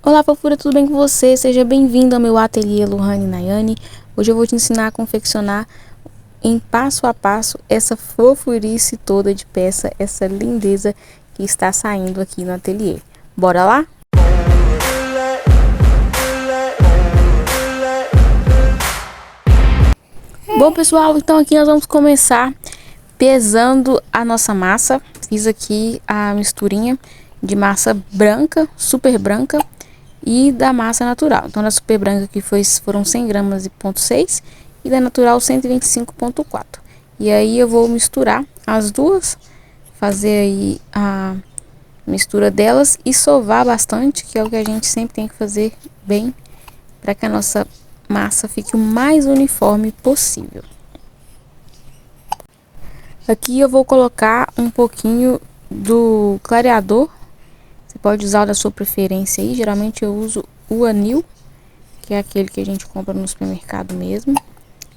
Olá, fofura, tudo bem com você? Seja bem-vindo ao meu ateliê Lohane Nayane. Hoje eu vou te ensinar a confeccionar em passo a passo essa fofurice toda de peça, essa lindeza que está saindo aqui no ateliê. Bora lá? Bom, pessoal, então aqui nós vamos começar pesando a nossa massa. Fiz aqui a misturinha de massa branca, super branca, e da massa natural. Então, da super branca aqui foram 100 gramas e 0,6 e da natural 125,4. E aí eu vou misturar as duas, fazer aí a mistura delas e sovar bastante, que é o que a gente sempre tem que fazer bem, para que a nossa massa fique o mais uniforme possível. Aqui eu vou colocar um pouquinho do clareador. Você pode usar o da sua preferência aí. Geralmente eu uso o anil, que é aquele que a gente compra no supermercado mesmo.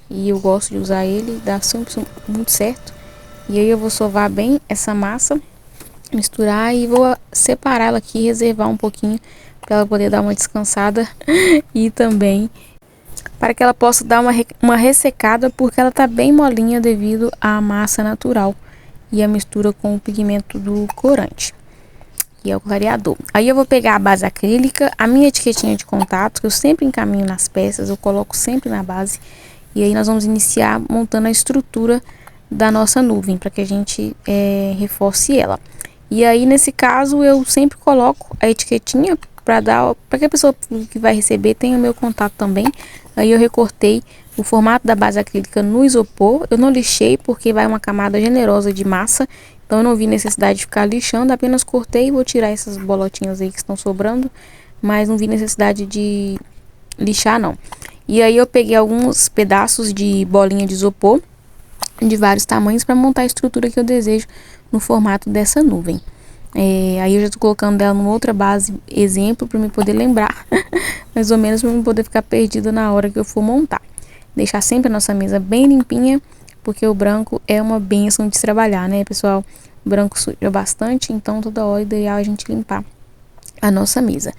E eu gosto de usar ele, dá sempre muito certo. E aí eu vou sovar bem essa massa, misturar e vou separar ela aqui, reservar um pouquinho para ela poder dar uma descansada e também para que ela possa dar uma ressecada, porque ela tá bem molinha devido à massa natural e a mistura com o pigmento do corante, que é o clareador. Aí eu vou pegar a base acrílica, a minha etiquetinha de contato, que eu sempre encaminho nas peças, eu coloco sempre na base. E aí nós vamos iniciar montando a estrutura da nossa nuvem, para que a gente reforce ela. E aí nesse caso eu sempre coloco a etiquetinha para que a pessoa que vai receber tenha o meu contato também. Aí eu recortei o formato da base acrílica no isopor. Eu não lixei porque vai uma camada generosa de massa, então eu não vi necessidade de ficar lixando, apenas cortei e vou tirar essas bolotinhas aí que estão sobrando, mas não vi necessidade de lixar não. E aí eu peguei alguns pedaços de bolinha de isopor de vários tamanhos para montar a estrutura que eu desejo no formato dessa nuvem. Aí eu já estou colocando ela numa outra base exemplo para me poder lembrar, mais ou menos, para não poder ficar perdida na hora que eu for montar. Deixar sempre a nossa mesa bem limpinha, porque o branco é uma bênção de se trabalhar, né, pessoal? O branco suja bastante, então toda hora é ideal a gente limpar a nossa mesa.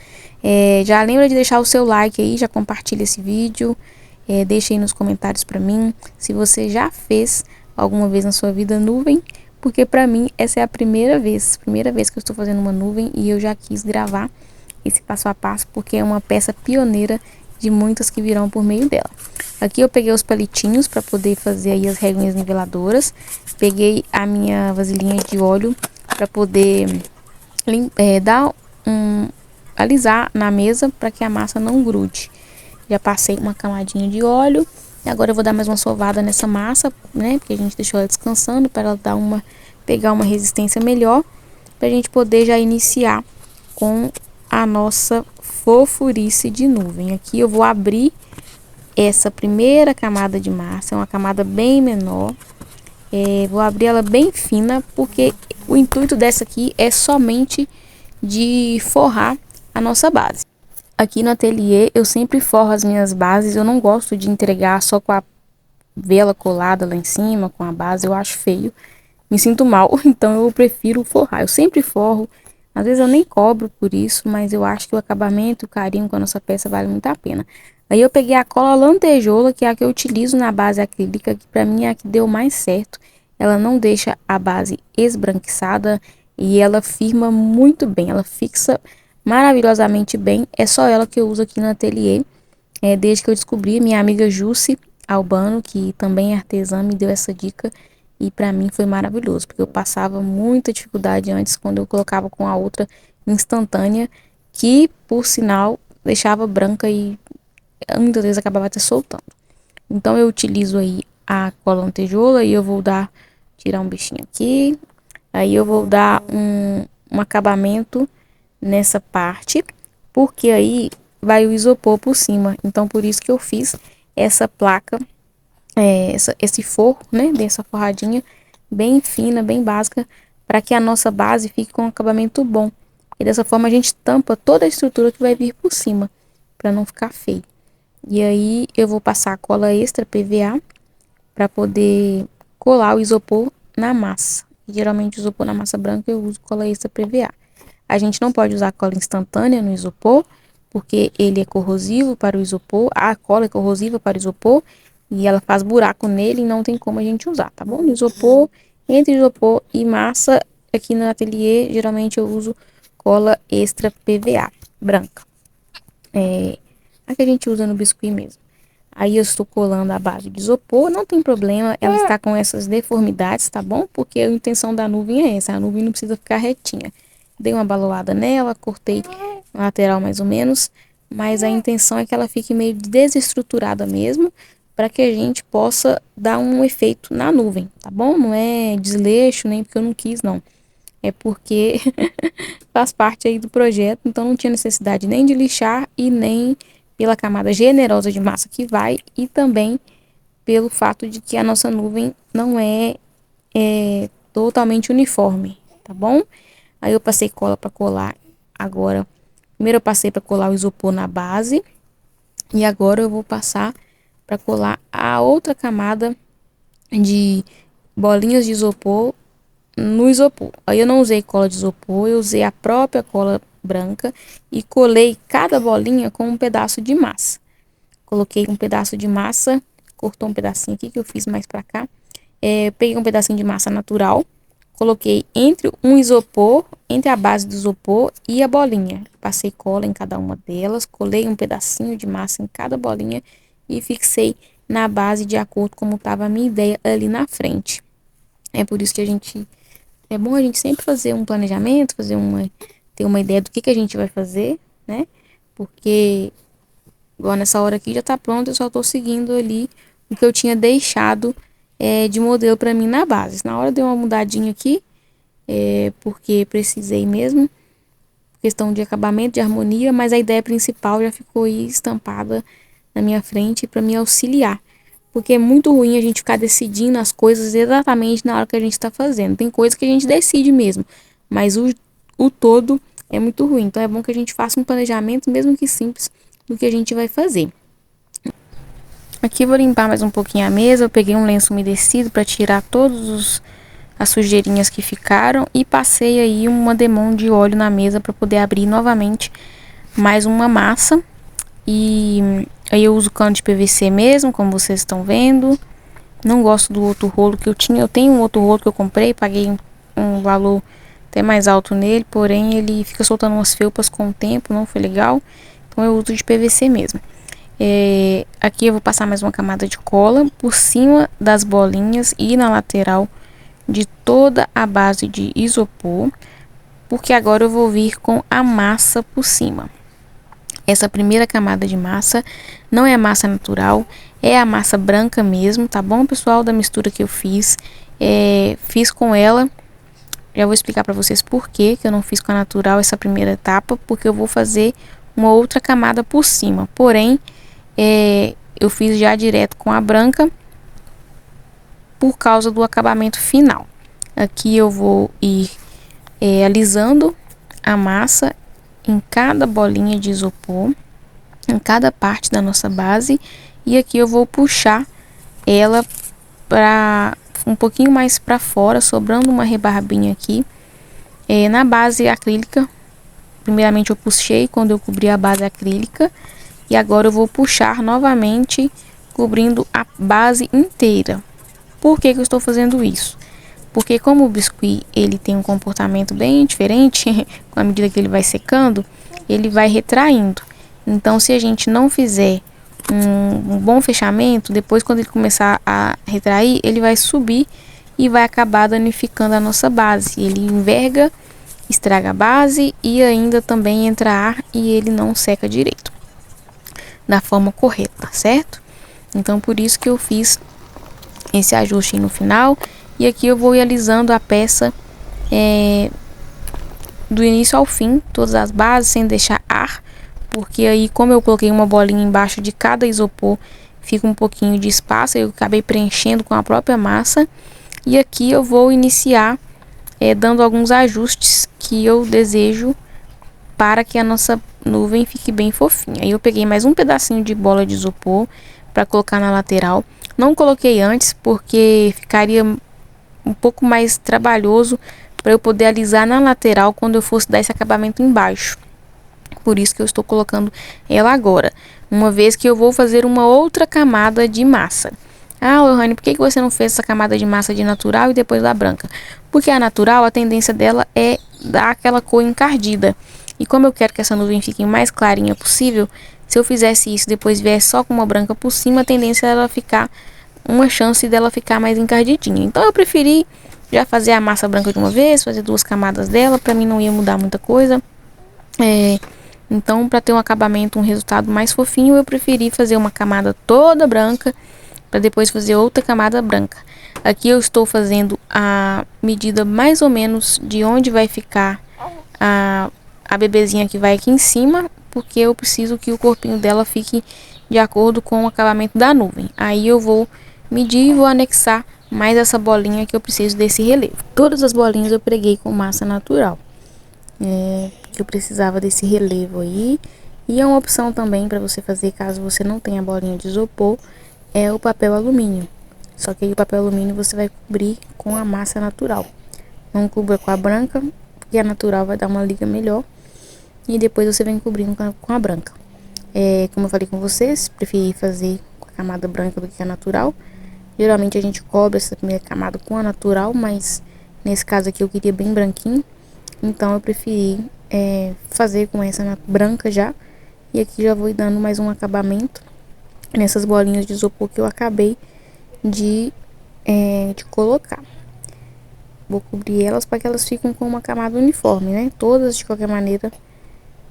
Já lembra de deixar o seu like aí, já compartilha esse vídeo, deixa aí nos comentários para mim se você já fez alguma vez na sua vida nuvem, porque para mim essa é a primeira vez que eu estou fazendo uma nuvem e eu já quis gravar esse passo a passo, porque é uma peça pioneira de muitas que virão por meio dela. Aqui eu peguei os palitinhos para poder fazer aí as reguinhas niveladoras, peguei a minha vasilhinha de óleo para poder dar alisar na mesa para que a massa não grude. Já passei uma camadinha de óleo e agora eu vou dar mais uma sovada nessa massa, né? Porque a gente deixou ela descansando para ela dar pegar uma resistência melhor, para a gente poder já iniciar com a nossa fofurice de nuvem. Aqui eu vou abrir essa primeira camada de massa, é uma camada bem menor. Vou abrir ela bem fina, porque o intuito dessa aqui é somente de forrar a nossa base. Aqui no ateliê eu sempre forro as minhas bases, eu não gosto de entregar só com a vela colada lá em cima, com a base, eu acho feio, me sinto mal, então eu prefiro forrar. Eu sempre forro, às vezes eu nem cobro por isso, mas eu acho que o acabamento, o carinho com a nossa peça vale muito a pena. Aí eu peguei a cola lantejoula, que é a que eu utilizo na base acrílica, que pra mim é a que deu mais certo. Ela não deixa a base esbranquiçada e ela firma muito bem, ela fixa maravilhosamente bem. É só ela que eu uso aqui no ateliê, desde que eu descobri. Minha amiga Jussi Albano, que também é artesã, me deu essa dica e pra mim foi maravilhoso, porque eu passava muita dificuldade antes quando eu colocava com a outra instantânea, que por sinal deixava branca e muitas vezes acabava até soltando. Então eu utilizo aí a cola lantejoula e eu vou tirar um bichinho aqui, aí eu vou dar um acabamento nessa parte, porque aí vai o isopor por cima. Então por isso que eu fiz essa placa, esse forro, né, dessa forradinha bem fina, bem básica, para que a nossa base fique com um acabamento bom. E dessa forma a gente tampa toda a estrutura que vai vir por cima, para não ficar feio. E aí eu vou passar a cola extra PVA para poder colar o isopor na massa. Geralmente o isopor na massa branca eu uso cola extra PVA. A gente não pode usar cola instantânea no isopor, porque ele é corrosivo para o isopor, a cola é corrosiva para o isopor, e ela faz buraco nele e não tem como a gente usar, tá bom? No isopor, entre isopor e massa, aqui no ateliê, geralmente eu uso cola extra PVA, branca. A que a gente usa no biscuit mesmo. Aí eu estou colando a base de isopor, não tem problema, ela está com essas deformidades, tá bom? Porque a intenção da nuvem é essa, a nuvem não precisa ficar retinha. Dei uma baloada nela, cortei a lateral mais ou menos, mas a intenção é que ela fique meio desestruturada mesmo, para que a gente possa dar um efeito na nuvem, tá bom? Não é desleixo, nem porque eu não quis, não. É porque faz parte aí do projeto, então não tinha necessidade nem de lixar e nem pela camada generosa de massa que vai e também pelo fato de que a nossa nuvem não é totalmente uniforme, tá bom? Aí eu passei cola para colar agora. Primeiro eu passei para colar o isopor na base e agora eu vou passar para colar a outra camada de bolinhas de isopor no isopor. Aí eu não usei cola de isopor, eu usei a própria cola branca e colei cada bolinha com um pedaço de massa. Coloquei um pedaço de massa, cortou um pedacinho aqui que eu fiz mais pra cá. Peguei um pedacinho de massa natural, coloquei entre um isopor, entre a base do isopor e a bolinha. Passei cola em cada uma delas, colei um pedacinho de massa em cada bolinha e fixei na base de acordo com como estava a minha ideia ali na frente. É por isso que é bom a gente sempre fazer um planejamento, ter uma ideia do que a gente vai fazer, né? Porque igual nessa hora aqui já tá pronto, eu só tô seguindo ali o que eu tinha deixado de modelo para mim na base. Na hora deu uma mudadinha aqui, porque precisei mesmo, questão de acabamento, de harmonia, mas a ideia principal já ficou aí estampada na minha frente para me auxiliar. Porque é muito ruim a gente ficar decidindo as coisas exatamente na hora que a gente está fazendo. Tem coisa que a gente decide mesmo, mas o todo é muito ruim. Então é bom que a gente faça um planejamento, mesmo que simples, do que a gente vai fazer. Aqui eu vou limpar mais um pouquinho a mesa. Eu peguei um lenço umedecido para tirar todas as sujeirinhas que ficaram e passei aí uma demão de óleo na mesa para poder abrir novamente mais uma massa. E aí eu uso cano de PVC mesmo, como vocês estão vendo. Não gosto do outro rolo que eu tinha. Eu tenho um outro rolo que eu comprei, paguei um valor até mais alto nele, porém ele fica soltando umas felpas com o tempo, não foi legal. Então eu uso de PVC mesmo. Aqui eu vou passar mais uma camada de cola por cima das bolinhas e na lateral de toda a base de isopor, porque agora eu vou vir com a massa por cima. Essa primeira camada de massa não é a massa natural, é a massa branca mesmo, tá bom, pessoal? Da mistura que eu fiz, fiz com ela. Já vou explicar para vocês por que eu não fiz com a natural essa primeira etapa, porque eu vou fazer uma outra camada por cima. Porém, eu fiz já direto com a branca por causa do acabamento final. Aqui eu vou ir alisando a massa em cada bolinha de isopor, em cada parte da nossa base, e aqui eu vou puxar ela para um pouquinho mais para fora, sobrando uma rebarbinha aqui. Na base acrílica, primeiramente eu puxei quando eu cobri a base acrílica, e agora eu vou puxar novamente, cobrindo a base inteira. Por que eu estou fazendo isso? Porque como o biscuit ele tem um comportamento bem diferente, com a medida que ele vai secando, ele vai retraindo. Então se a gente não fizer um bom fechamento, depois quando ele começar a retrair, ele vai subir e vai acabar danificando a nossa base. Ele enverga, estraga a base e ainda também entra ar e ele não seca direito, da forma correta, certo? Então por isso que eu fiz esse ajuste no final. E aqui eu vou ir alisando a peça do início ao fim, todas as bases, sem deixar ar, porque aí como eu coloquei uma bolinha embaixo de cada isopor, fica um pouquinho de espaço, eu acabei preenchendo com a própria massa. E aqui eu vou iniciar dando alguns ajustes que eu desejo para que a nossa nuvem fique bem fofinha. Aí eu peguei mais um pedacinho de bola de isopor para colocar na lateral. Não coloquei antes porque ficaria um pouco mais trabalhoso para eu poder alisar na lateral quando eu fosse dar esse acabamento embaixo. Por isso que eu estou colocando ela agora, uma vez que eu vou fazer uma outra camada de massa. Ah, Lohane, por que você não fez essa camada de massa de natural e depois da branca? Porque a natural, a tendência dela é dar aquela cor encardida. E como eu quero que essa nuvem fique mais clarinha possível, se eu fizesse isso e depois viesse só com uma branca por cima, a tendência é ela ficar, uma chance dela ficar mais encardidinha. Então eu preferi já fazer a massa branca de uma vez, fazer 2 camadas dela, pra mim não ia mudar muita coisa. Então, para ter um acabamento, um resultado mais fofinho, eu preferi fazer uma camada toda branca para depois fazer outra camada branca. Aqui eu estou fazendo a medida mais ou menos de onde vai ficar a bebezinha que vai aqui em cima, porque eu preciso que o corpinho dela fique de acordo com o acabamento da nuvem. Aí eu vou medir e vou anexar mais essa bolinha que eu preciso desse relevo. Todas as bolinhas eu preguei com massa natural. Que eu precisava desse relevo aí. E é uma opção também para você fazer caso você não tenha bolinha de isopor, é o papel alumínio. Só que aí o papel alumínio você vai cobrir com a massa natural. Não cubra com a branca, porque a natural vai dar uma liga melhor. E depois você vem cobrindo com a branca. Como eu falei com vocês, preferi fazer com a camada branca do que a natural. Geralmente a gente cobre essa primeira camada com a natural, mas nesse caso aqui eu queria bem branquinho. Então eu preferi fazer com essa branca já. E aqui já vou dando mais um acabamento nessas bolinhas de isopor que eu acabei de colocar. Vou cobrir elas para que elas fiquem com uma camada uniforme, né? Todas, de qualquer maneira,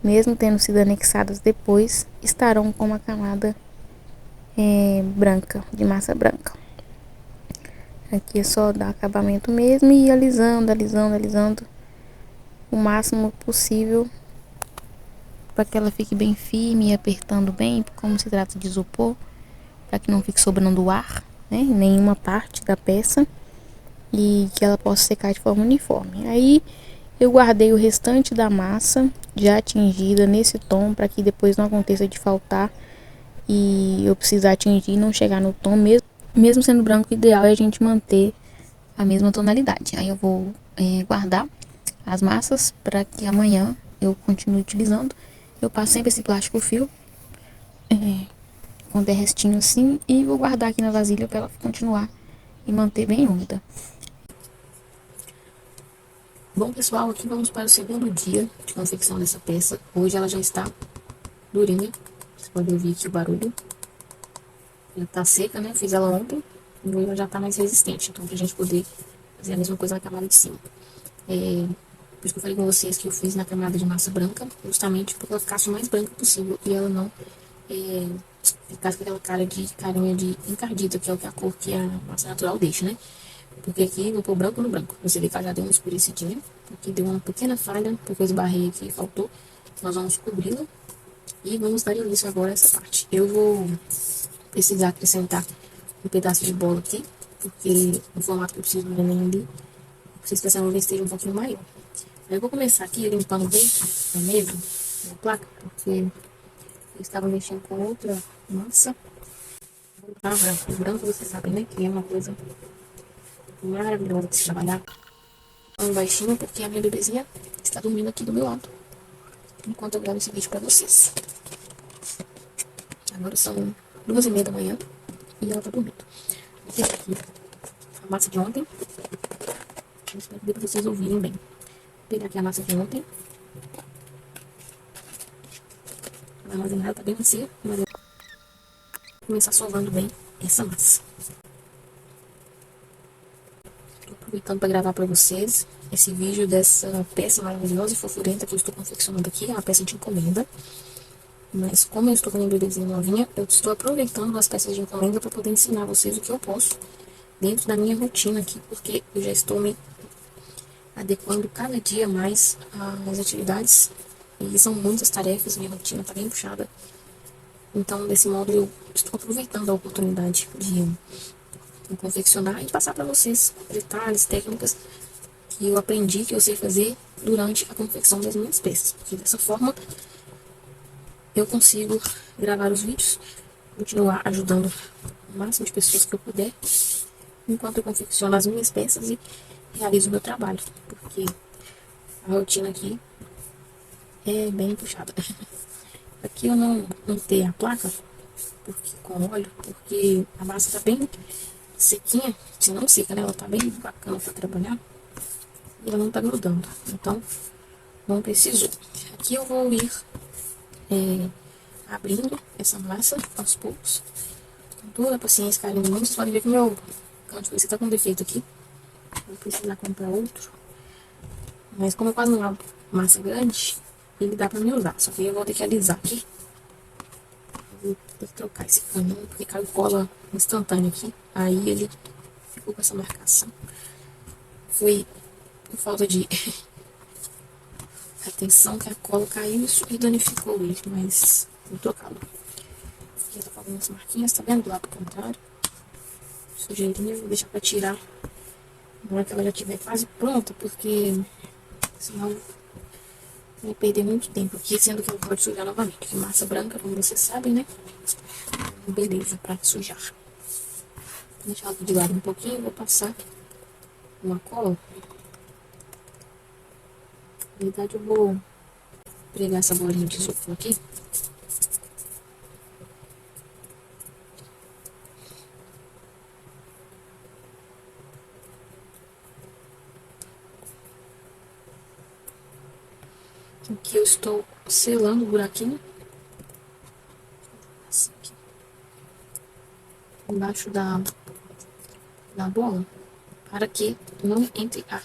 mesmo tendo sido anexadas depois, estarão com uma camada branca, de massa branca. Aqui é só dar acabamento mesmo e ir alisando, alisando, alisando o máximo possível para que ela fique bem firme e apertando bem, como se trata de isopor, para que não fique sobrando ar, né, em nenhuma parte da peça e que ela possa secar de forma uniforme. Aí eu guardei o restante da massa já tingida nesse tom para que depois não aconteça de faltar e eu precisar tingir e não chegar no tom mesmo sendo branco. O ideal é a gente manter a mesma tonalidade. Aí eu vou guardar as massas para que amanhã eu continue utilizando. Eu passo sempre esse plástico fio com restinho assim e vou guardar aqui na vasilha para ela continuar e manter bem úmida. Bom, pessoal, aqui vamos para o segundo dia de confecção dessa peça. Hoje ela já está durinha, vocês podem ouvir aqui o barulho. Já está seca, né? Fiz ela ontem e hoje ela já está mais resistente, então pra gente poder fazer a mesma coisa na camada de cima. Por isso que eu falei com vocês que eu fiz na camada de massa branca, justamente porque ela ficasse o mais branca possível e ela não ficasse com aquela carinha de encardida, que é a cor que a massa natural deixa, né? Porque aqui vou pôr branco no branco. Você vê que ela já deu uma escurecidinha. Aqui deu uma pequena falha, porque eu esbarrei aqui e faltou. Nós vamos cobri-la e vamos dar início agora a essa parte. Eu vou precisar acrescentar um pedaço de bola aqui, porque o formato que eu preciso do neném ali, eu preciso que essa nuvem esteja um pouquinho maior. Eu vou começar aqui limpando bem a mesa, a placa, porque eu estava mexendo com outra massa. O branco, vocês sabem, né, que é uma coisa maravilhosa de se trabalhar. Baixinho, porque a minha bebezinha está dormindo aqui do meu lado, enquanto eu gravo esse vídeo pra vocês. Agora são 2h30 da manhã e ela tá dormindo. Vou ter aqui a massa de ontem. Eu espero que dê pra vocês ouvirem bem. Vou pegar aqui a massa de ontem. A armazenada tá bem macia, mas eu vou começar sovando bem essa massa. Estou aproveitando para gravar para vocês esse vídeo dessa peça maravilhosa e fofurenta que eu estou confeccionando aqui. É uma peça de encomenda. Mas como eu estou com a minha bebezinha novinha, eu estou aproveitando as peças de encomenda para poder ensinar vocês o que eu posso dentro da minha rotina aqui, porque eu já estou me adequando cada dia mais às atividades e são muitas tarefas, minha rotina está bem puxada. Então, desse modo, eu estou aproveitando a oportunidade de confeccionar e passar para vocês detalhes, técnicas que eu aprendi, que eu sei fazer durante a confecção das minhas peças, porque dessa forma eu consigo gravar os vídeos, continuar ajudando o máximo de pessoas que eu puder, enquanto eu confecciono as minhas peças e realizo o meu trabalho, porque a rotina aqui é bem puxada. Aqui eu não untei a placa porque, com óleo, porque a massa tá bem sequinha. Se não seca, né? Ela tá bem bacana pra trabalhar. E ela não tá grudando. Então, não precisou. Aqui eu vou ir abrindo essa massa aos poucos. Com toda a paciência, carinho do mundo. Vocês podem ver que o meu canto de tá com defeito aqui. Vou precisar comprar outro. Mas como eu quase não lavo massa grande, ele dá pra me usar. Só que eu vou ter que alisar aqui. Eu vou ter que trocar esse caninho, porque caiu cola instantânea aqui. Aí ele ficou com essa marcação. Foi por falta de atenção que a cola caiu e danificou ele, mas vou trocá-lo. Aqui tá com algumas marquinhas, tá vendo? Do lado contrário. Sujeirinha, vou deixar pra tirar na hora que ela já estiver quase pronta, porque senão vai perder muito tempo aqui, sendo que ela pode sujar novamente. Porque massa branca, como vocês sabem, né? Beleza, pra sujar. Vou deixar ela de lado um pouquinho, vou passar uma cola. Na verdade, eu vou pregar essa bolinha de isopor aqui. Aqui eu estou selando o buraquinho. Assim, aqui. Embaixo da bola, para que não entre ar.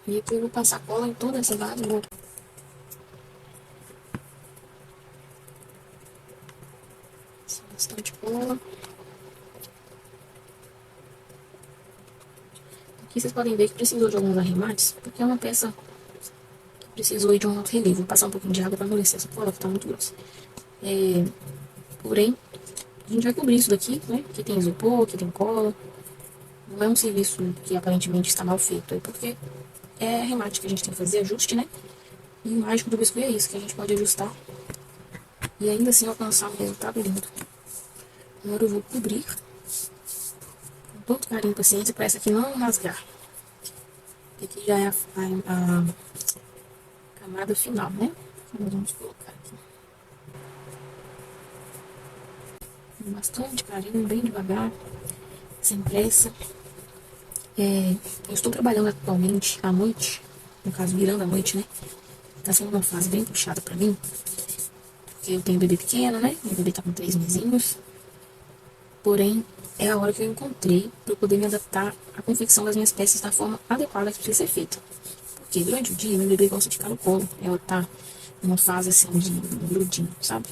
E aqui eu vou passar cola em toda essa base. Vou passar bastante cola. Aqui vocês podem ver que precisou de alguns arremates, porque é uma peça que precisou de um alto relevo. Vou passar um pouquinho de água para amolecer essa cola, que está muito grossa. Porém, a gente vai cobrir isso daqui, né? Aqui tem isopor, aqui tem cola. Não é um serviço que aparentemente está mal feito, é porque é arremate que a gente tem que fazer, ajuste, né? E o mágico do biscoito é isso, que a gente pode ajustar e ainda assim alcançar um resultado lindo. Agora eu vou cobrir com todo carinho e paciência para essa aqui não rasgar. Aqui já é a camada final, né? Nós vamos colocar aqui. Com bastante carinho, bem devagar, sem pressa. Eu estou trabalhando atualmente à noite, no caso virando à noite, né? Tá sendo uma fase bem puxada pra mim, porque eu tenho bebê pequeno, né? Meu bebê tá com 3 mesinhos. Porém, é a hora que eu encontrei para eu poder me adaptar à confecção das minhas peças da forma adequada que precisa ser feita. Porque durante o dia, meu bebê gosta de ficar no colo. Ela tá numa fase assim de grudinho, sabe?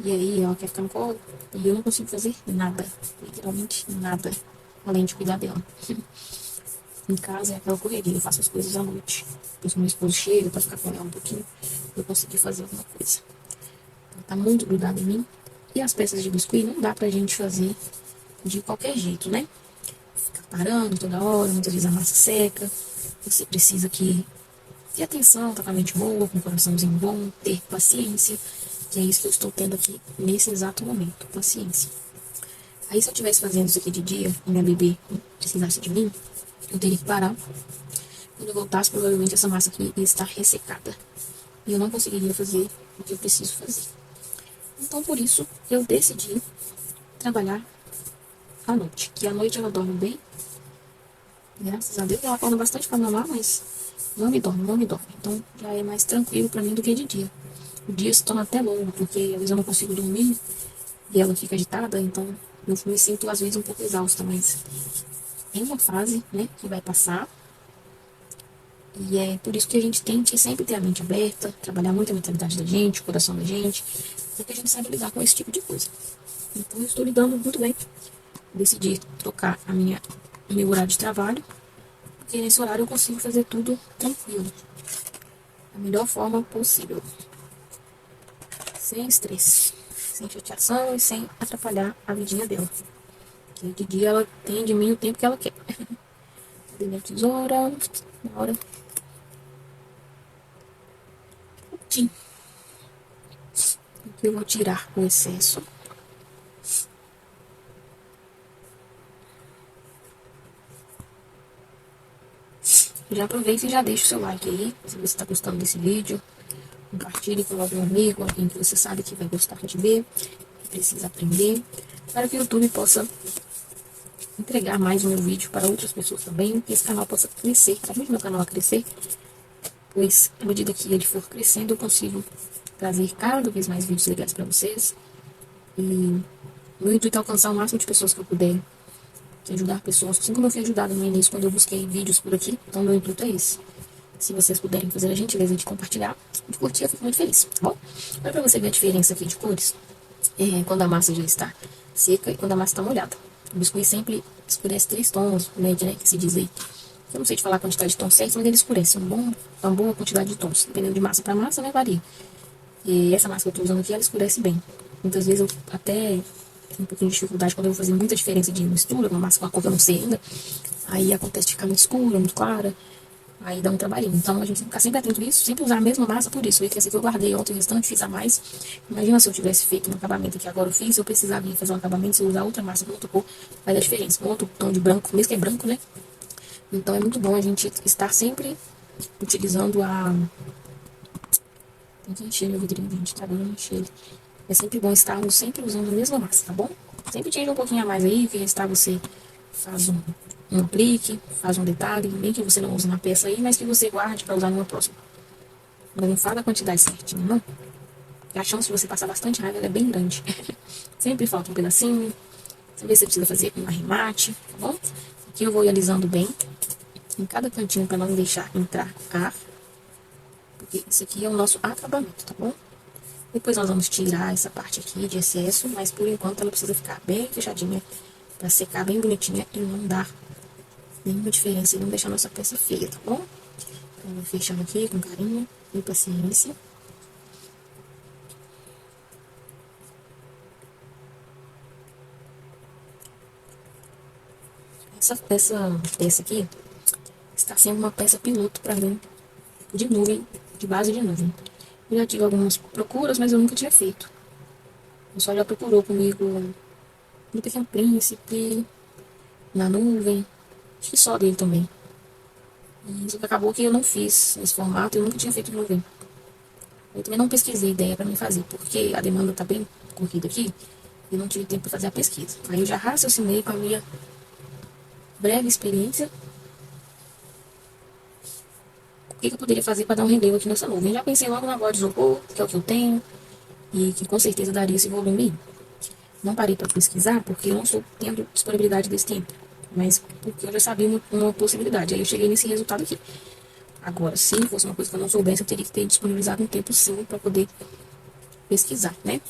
E aí ela quer ficar no colo e eu não consigo fazer nada. Literalmente nada. Além de cuidar dela. Em casa é aquela correria, eu faço as coisas à noite. Depois que meu esposo chega pra ficar com ela um pouquinho, eu consegui fazer alguma coisa. Ela tá muito grudada em mim. E as peças de biscuit não dá pra gente fazer de qualquer jeito, né? Ficar parando toda hora, muitas vezes a massa seca. Você precisa que ter atenção, tá com a mente boa, com o coraçãozinho bom, ter paciência. Que é isso que eu estou tendo aqui nesse exato momento, paciência. Aí se eu estivesse fazendo isso aqui de dia e minha bebê precisasse de mim, eu teria que parar. Quando eu voltasse, provavelmente essa massa aqui ia estar ressecada. E eu não conseguiria fazer o que eu preciso fazer. Então, por isso, eu decidi trabalhar à noite. Que à noite ela dorme bem. Graças a Deus, ela acorda bastante para mamar, mas não me dorme, não me dorme. Então, já é mais tranquilo para mim do que de dia. O dia se torna até longo, porque às vezes eu não consigo dormir e ela fica agitada, então eu me sinto às vezes um pouco exausta, mas é uma fase, né, que vai passar. E é por isso que a gente tem que sempre ter a mente aberta, trabalhar muito a mentalidade da gente, o coração da gente, porque a gente sabe lidar com esse tipo de coisa. Então eu estou lidando muito bem. Decidi trocar o meu horário de trabalho, porque nesse horário eu consigo fazer tudo tranquilo, da melhor forma possível, sem estresse, sem chateação e sem atrapalhar a vidinha dela. Que de dia ela tem de mim o tempo que ela quer. Cadê minha tesoura? Na hora. Aqui eu vou tirar o excesso. já aproveita e já deixa o seu like aí, se você está gostando desse vídeo. Compartilhe com algum amigo, alguém que você sabe que vai gostar de ver, que precisa aprender, para que o YouTube possa entregar mais o meu vídeo para outras pessoas também, que esse canal possa crescer, ajude meu canal a crescer, pois à medida que ele for crescendo, eu consigo trazer cada vez mais vídeos legais para vocês. E meu intuito é alcançar o máximo de pessoas que eu puder, de ajudar pessoas, assim como eu fui ajudada no início quando eu busquei vídeos por aqui. Então meu intuito é esse. Se vocês puderem fazer a gentileza de compartilhar, de curtir, eu fico muito feliz, tá bom? Olha pra você ver a diferença aqui de cores, quando a massa já está seca e quando a massa está molhada. O biscuit sempre escurece 3 tons, média, né, que se diz aí. Eu não sei te falar a quantidade de tons certos, mas ele escurece uma boa quantidade de tons. Dependendo de massa para massa, né, varia. E essa massa que eu tô usando aqui, ela escurece bem. Muitas vezes eu até tenho um pouquinho de dificuldade quando eu vou fazer muita diferença de mistura, uma massa com a cor que eu não sei ainda. Aí acontece de ficar muito escura, muito clara. Aí dá um trabalhinho. Então a gente tem que ficar sempre atento a isso, sempre usar a mesma massa por isso. Esse aqui eu guardei ontem o restante, fiz a mais. Imagina se eu tivesse feito um acabamento que agora eu fiz, se eu precisar vir fazer um acabamento, se eu usar outra massa com outra cor, vai dar diferença. Com outro tom de branco, mesmo que é branco, né? Então é muito bom a gente estar sempre utilizando a. Tem que encher meu vidrinho, gente, tá bem encher ele. É sempre bom estarmos sempre usando a mesma massa, tá bom? Sempre tire um pouquinho a mais aí, que restar você faz um aplique, faz um detalhe, nem que você não use na peça aí, mas que você guarde para usar numa próxima. Mas não fala a quantidade certinha, não. E a chance de você passar bastante raiva é bem grande. Sempre falta um pedacinho. Você você precisa fazer um arremate, tá bom? Aqui eu vou ir alisando bem em cada cantinho para não deixar entrar ar. Porque isso aqui é o nosso acabamento, tá bom? Depois nós vamos tirar essa parte aqui de excesso, mas por enquanto ela precisa ficar bem fechadinha para secar bem bonitinha e não dar nenhuma diferença e não deixar nossa peça feia, tá bom? Então, vou fechando aqui com carinho e paciência. Essa peça aqui está sendo uma peça piloto para mim, de nuvem, de base de nuvem. Eu já tive algumas procuras, mas eu nunca tinha feito. O pessoal já procurou comigo no Pequeno Príncipe, na nuvem, acho que só dele também. E isso acabou que eu não fiz nesse formato, eu nunca tinha feito nuvem. Eu também não pesquisei ideia para mim fazer, porque a demanda tá bem corrida aqui e eu não tive tempo para fazer a pesquisa. Aí eu já raciocinei com a minha breve experiência o que eu poderia fazer para dar um relevo aqui nessa nuvem. Eu já pensei logo na bola de isopor, que é o que eu tenho, e que com certeza daria esse volume aí. Não parei para pesquisar porque eu não estou tendo disponibilidade desse tempo, mas porque eu já sabia uma possibilidade. Aí eu cheguei nesse resultado aqui. Agora, se fosse uma coisa que eu não soubesse, eu teria que ter disponibilizado um tempo sim para poder pesquisar, né?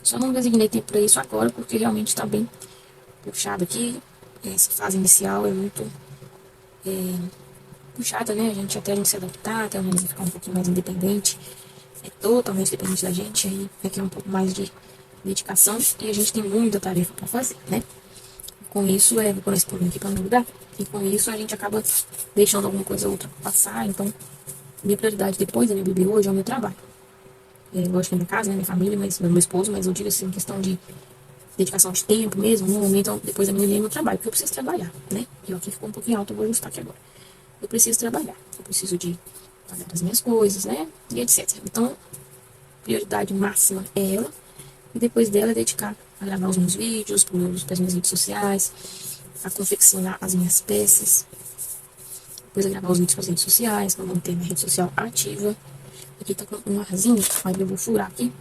Só não designei tempo para isso agora porque realmente está bem puxado aqui. Essa fase inicial é muito puxada, né? Até a gente se adaptar, até a gente ficar um pouquinho mais independente. É totalmente dependente da gente, aí requer um pouco mais de dedicação e a gente tem muita tarefa para fazer, né? Com isso, vou pôr esse problema aqui para não mudar, e com isso a gente acaba deixando alguma coisa ou outra passar. Então, minha prioridade depois da minha bebê hoje é o meu trabalho. Lógico que é minha casa, né, minha família, mas meu esposo, mas eu digo assim, questão de dedicação de tempo mesmo, no momento, depois da minha neném, meu trabalho, porque eu preciso trabalhar, né? E aqui ficou um pouquinho alto, eu vou ajustar aqui agora. Eu preciso trabalhar, eu preciso de pagar as minhas coisas, né? E etc. Então, prioridade máxima é ela, e depois dela é dedicar a gravar os meus vídeos, para as minhas redes sociais, a confeccionar as minhas peças, depois a gravar os vídeos para as redes sociais, para manter minha rede social ativa. Aqui tá com um arzinho, aí eu vou furar aqui.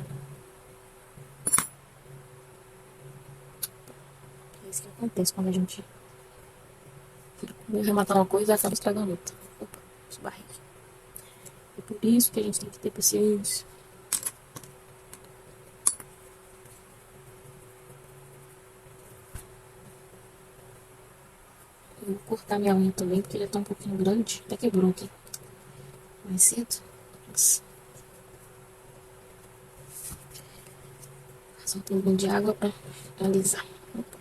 É isso que acontece quando a gente vai rematar uma coisa e acaba estragando outra. Opa, esbarrei. É por isso que a gente tem que ter paciência. Eu vou cortar minha unha também, porque ele tá um pouquinho grande. Até quebrou aqui mais cedo. Nossa. Só um pouquinho de água pra alisar. Opa.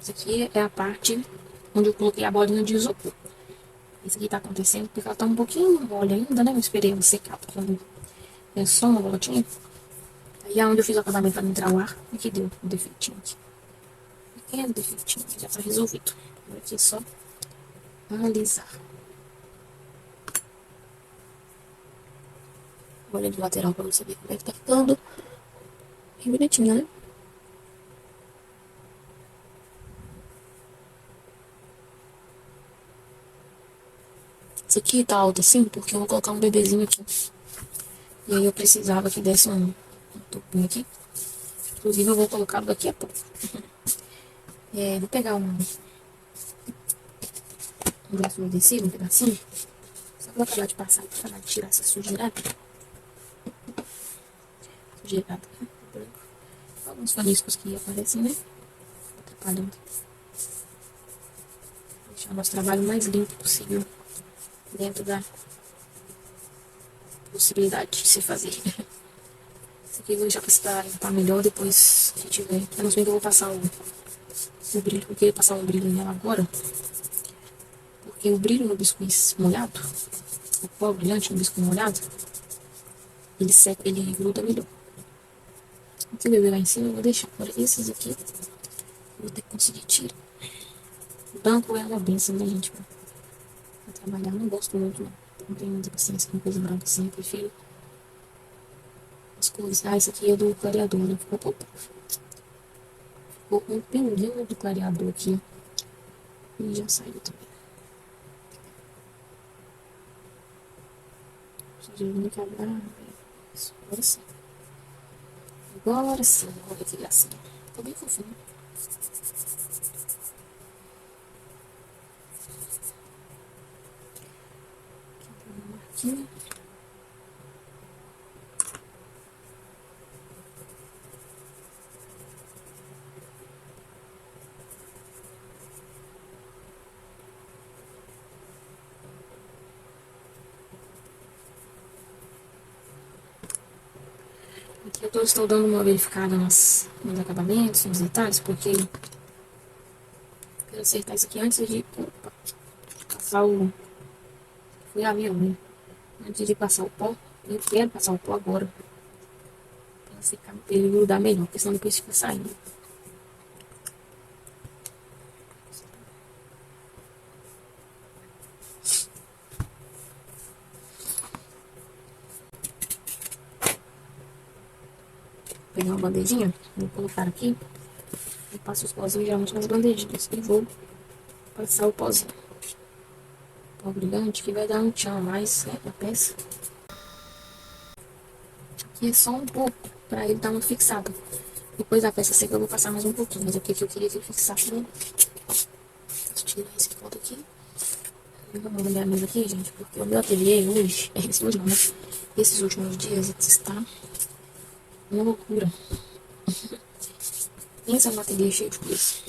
Isso aqui é a parte onde eu coloquei a bolinha de isopor. Isso aqui tá acontecendo porque ela tá um pouquinho mole ainda, né? Eu esperei ela secar, porque é só uma voltinha. Aí aonde eu fiz o acabamento pra não entrar o ar, aqui deu um defeitinho aqui. Pequeno defeitinho, já tá resolvido. Agora aqui é só alisar. Olha de lateral pra você ver como é que tá ficando. Bem bonitinho, né? Isso aqui tá alto assim porque eu vou colocar um bebezinho aqui. E aí eu precisava que desse um topinho aqui. Inclusive eu vou colocar daqui a pouco. Vou pegar um braço umedecido, um pedacinho. Só vou acabar de passar pra acabar de tirar essa sujeirada. Sujeirada, né? Branco. Alguns faniscos que aparecem, né? Atrapalhando. Deixar o nosso trabalho mais limpo possível. Dentro da possibilidade de se fazer. Isso aqui eu vou deixar pra limpar melhor depois que tiver. Eu não sei que eu vou passar o brilho. Eu queria passar um brilho nela agora. Porque o brilho no biscuit molhado, o pó brilhante no biscoito molhado, ele seca, ele gruda melhor. O bebê lá em cima eu vou deixar. Agora esses aqui, eu vou ter que conseguir tirar. O branco é uma benção, né, gente? Pra trabalhar, eu não gosto muito, não. Não tenho muita paciência com coisa branca assim, eu prefiro as cores. Ah, esse aqui é do clareador, né? Ficou um pinguinho do clareador aqui. E já saiu também. Sujeira no cabelo. Isso, agora sim. Agora sim, olha que gracinha. Ficou bem fofinho. Aqui. Aqui eu estou dando uma verificada nos acabamentos, nos detalhes, porque eu quero acertar isso aqui antes de passar o... Fui avião, né? Antes de passar o pó, eu quero passar o pó agora. Pra ficar, ele grudar melhor, porque senão depois fica saindo. Vou pegar uma bandejinha, vou colocar aqui. E passo os pozinhos geralmente nas bandejinhas. E vou passar o pozinho. Pó brilhante, que vai dar um tchan a mais, né, na peça. Aqui é só um pouco, pra ele dar uma fixada. Depois da peça seca eu vou passar mais um pouquinho, mas é porque eu queria que ele fixasse, né? Deixa eu tirar esse ponto aqui. Eu vou olhar mais aqui, gente, porque o meu ateliê hoje, esses últimos dias está uma loucura. Pensa no ateliê cheio de coisas.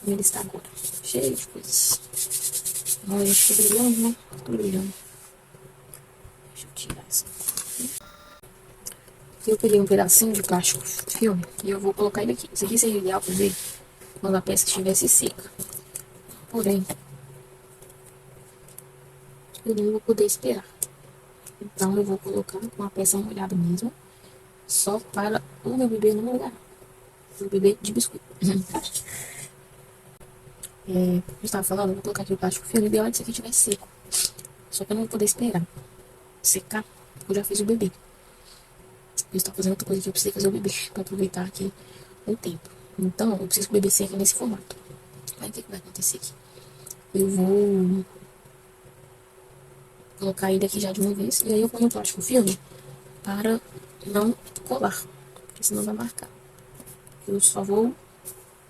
Como ele está agora, cheio de coisas. Olha, estou brilhando, né? Estou brilhando. Deixa eu tirar essa aqui. Eu peguei um pedacinho de plástico filme e eu vou colocar ele aqui. Isso aqui seria ideal para ver quando a peça estivesse seca. Porém, eu não vou poder esperar. Então eu vou colocar com a peça molhada mesmo, só para o meu bebê não molhar. O bebê de biscoito. Eu estava falando, eu vou colocar aqui o plástico filme, ideal é que isso aqui estiver seco. Só que eu não vou poder esperar secar, porque eu já fiz o bebê. Eu estou fazendo outra coisa que eu precisei fazer o bebê, para aproveitar aqui o tempo. Então, eu preciso que o bebê seque nesse formato. Aí o que vai acontecer aqui? Eu vou colocar ele aqui já de uma vez, e aí eu ponho o plástico filme para não colar, porque senão vai marcar. Eu só vou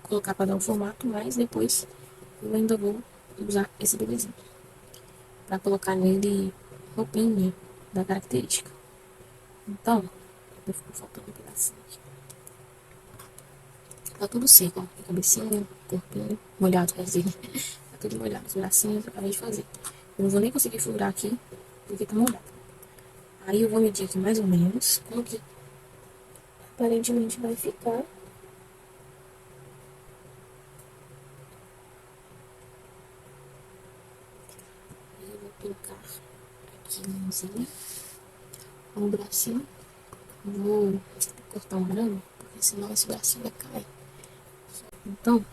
colocar para dar um formato, mas depois eu ainda vou usar esse bebezinho para colocar nele roupinha da característica. Então, ficou faltando um pedacinho aqui. Tá tudo seco, ó. A cabecinha, corpinho, molhado, quer dizer. Tá tudo molhado, os bracinhos eu acabei de fazer. Eu não vou nem conseguir furar aqui, porque tá molhado. Aí eu vou medir aqui mais ou menos como que aparentemente vai ficar. aqui a mãozinha, o bracinho. Vou cortar um grama, porque senão esse bracinho vai cair. Então,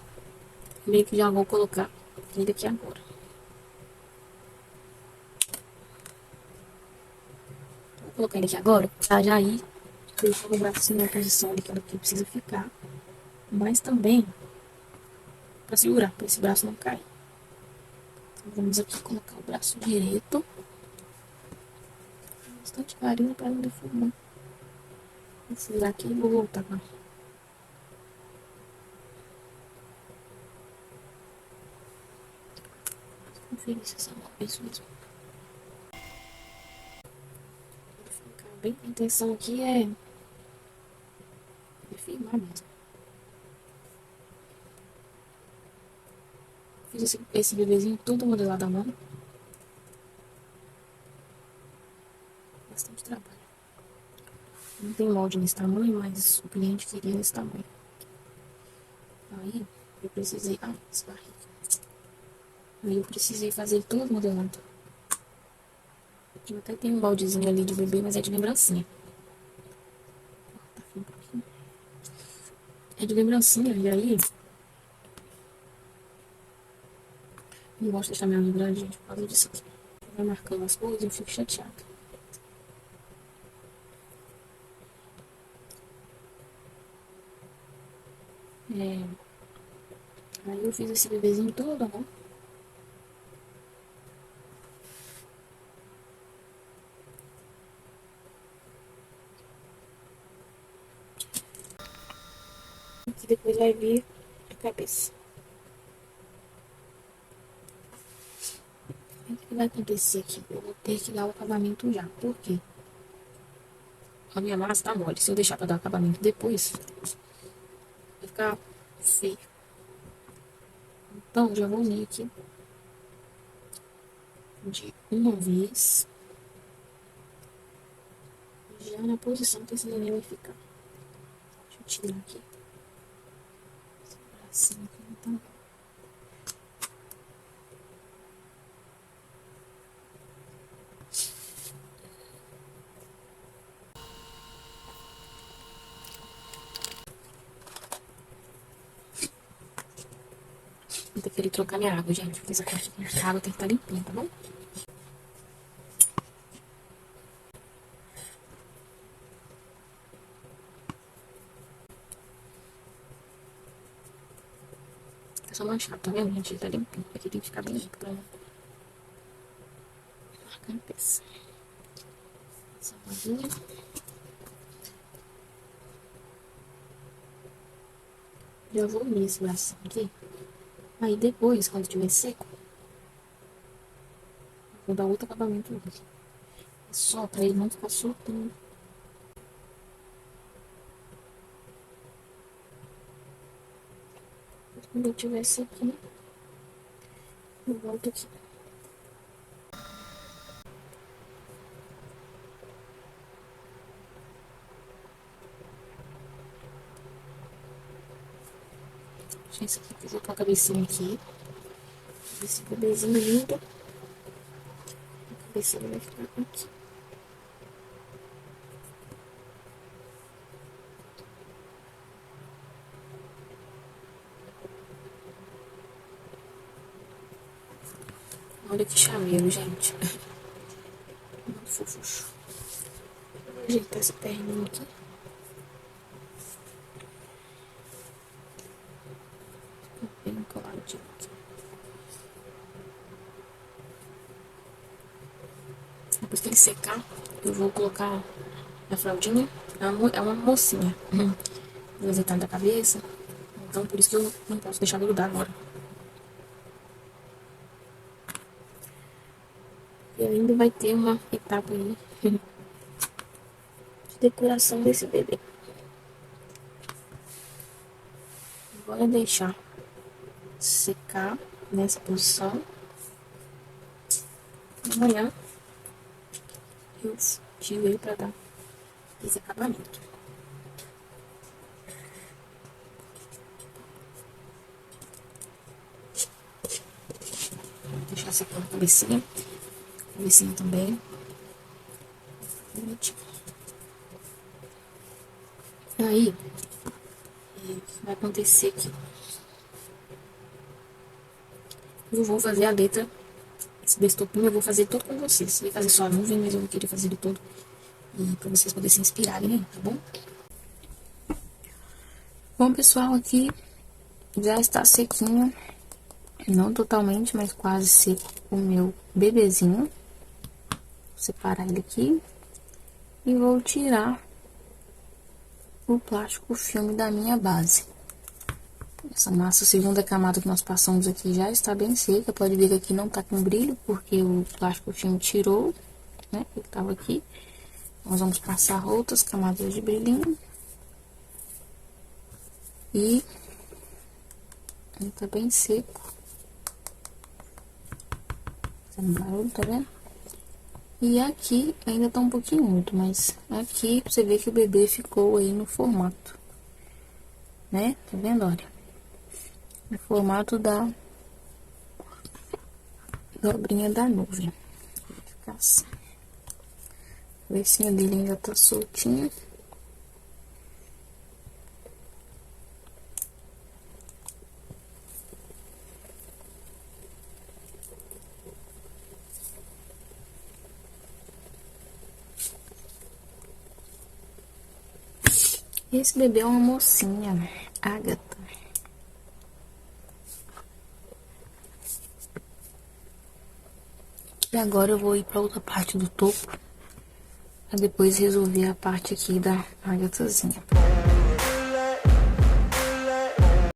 meio que já vou colocar ele aqui agora. Vou colocar ele aqui agora, pra já ir deixando o bracinho na posição ali que precisa ficar. Mas também pra segurar, pra esse braço não cair. Então, vamos aqui colocar o braço direito. Bastante carinho para não deformar. Vou furar aqui e vou voltar agora. Conferir se essa mão é isso mesmo. Vou ficar bem. A intenção aqui é firmar mesmo. Fiz esse bebezinho todo modelado à mão. Bastante trabalho. Não tem molde nesse tamanho, mas o cliente queria nesse tamanho. Aí eu precisei. Ah, esbarrei. Aí eu precisei fazer todo modelado. Eu até tenho um baldezinho ali de bebê, mas é de lembrancinha. É de lembrancinha, e aí não gosto de deixar minha unha grande, gente, por causa disso aqui. Vai marcando as coisas, eu fico chateada. Aí eu fiz esse bebezinho todo, né? E depois vai vir a cabeça. O que vai acontecer aqui? Eu vou ter que dar o acabamento já. Por quê? A minha massa tá mole. Se eu deixar pra dar acabamento depois, vai ficar feio. Então, já vou unir aqui de uma vez. Já na posição que esse neném vai ficar. Deixa eu tirar aqui. Esse bracinho aqui não tá bom. Vou ter que ir trocar minha água, gente. Porque essa parte aqui, a água tem que estar limpinha, tá bom? É só manchado, tá vendo, gente? Ele tá limpinho. Aqui tem que ficar bem limpo pra marcar a peça. Essa bolinha. Já vou unir esse bracinho aqui. Aí depois, quando estiver seco, vou dar outro acabamento nele. É só pra ele não ficar soltinho. Quando eu tiver sequinho, eu volto aqui. Deixa esse aqui, eu vou pôr a cabecinha aqui. Esse bebezinho lindo. A cabecinha vai ficar aqui. Olha que chameiro, gente. Muito fofucho. Vou ajeitar essa perninha aqui. Bem coladinho aqui. Depois que ele secar, eu vou colocar a fraldinha. É uma mocinha. Vou azeitar da cabeça. Então, por isso que eu não posso deixar grudar agora. E ainda vai ter uma etapa aí de decoração desse bebê. Agora deixar secar nessa posição. Amanhã eu tiro ele pra dar esse acabamento. Vou deixar secando a cabecinha também. Aí, vai acontecer que eu vou fazer a letra, esse estopinho eu vou fazer todo com vocês. Eu vou fazer só a nuvem, mas eu vou querer fazer ele todo. E pra vocês poderem se inspirarem, né? Tá bom? Bom, pessoal, aqui já está sequinho. Não totalmente, mas quase seco o meu bebezinho. Vou separar ele aqui. E vou tirar o plástico filme da minha base. Essa massa, a segunda camada que nós passamos aqui já está bem seca. Pode ver que aqui não tá com brilho, porque o plástico filme tirou, né? Ele tava aqui. Nós vamos passar outras camadas de brilhinho. E ele tá bem seco. Fazendo barulho, tá vendo? E aqui ainda tá um pouquinho muito, mas aqui você vê que o bebê ficou aí no formato, né? Tá vendo, olha? No formato da dobrinha da nuvem. Vai ficar assim. O versinho dele ainda tá soltinho. Esse bebê é uma mocinha, Agatha. E agora eu vou ir pra outra parte do topo, pra depois resolver a parte aqui da Agathazinha.